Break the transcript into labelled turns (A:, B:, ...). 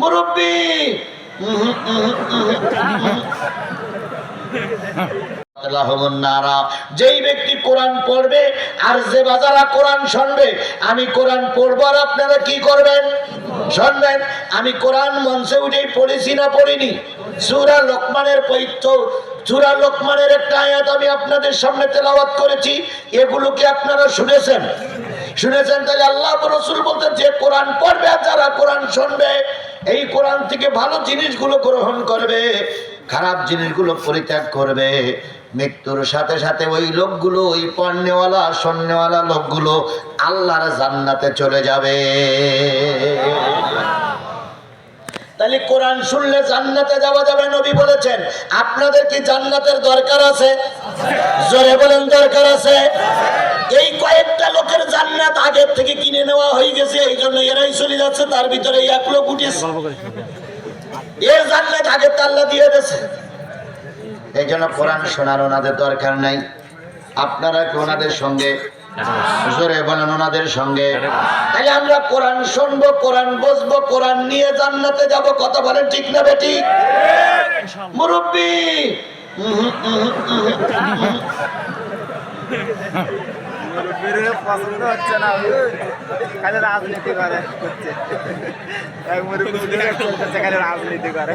A: মুরব্বী যেই ব্যক্তি কোরআন পড়বে আর যে বাজারা কোরআন শুনবে, আমি কোরআন পড়বো আর আপনারা কি করবেন? শুনবেন। আমি কোরআন মঞ্চে উঠেই পড়েছি না পড়িনি? সূরা লোকমানের সূরা লোকমানের একটা আয়াত আমি আপনাদের সামনে তেলাওয়াত করেছি, এগুলো কি আপনারা শুনেছেন? শুনেছেন? তাহলে আল্লাহ রাসূল বলতেন যে কোরআন পড়বে আর যারা কোরআন শুনবে, এই কোরআন থেকে ভালো জিনিসগুলো গ্রহণ করবে, খারাপ জিনিসগুলো পরিত্যাগ করবে, মৃত্যুর সাথে সাথে ওই লোকগুলো, ওই পড়নেওয়ালা শুননেওয়ালা লোকগুলো আল্লাহর জান্নাতে চলে যাবে। তাহলে কোরআন শুনলে জান্নাতে যাওয়া যাবে, নবী বলেছেন। আপনাদের কি জান্নাতের দরকার আছে? জোরে বলেন, দরকার আছে? এই কয়েকটা লোকের জান্নাত আগের থেকে কিনে নেওয়া হয়ে গেছে, এই জন্য এরাই চলে যাচ্ছে। তার ভিতরে এক লোক উঠেছে, এর জান্নাত আগে আল্লাহ দিয়ে দিয়েছে। এই জন্য কোরআন শোনার ওনাদের দরকার নাই। আপনারা কি ওনাদের সঙ্গে? জোরে বলেন, ওনাদের সঙ্গে। তাহলে আমরা কোরআন শুনবো, কোরআন বুঝবো, কোরআন নিয়ে জান্নাতে যাব। কথা বলেন ঠিক না বেটি? মুরব্বী
B: পছন্দ হচ্ছে না, খালি রাজনীতি করে, রাজনীতি করে।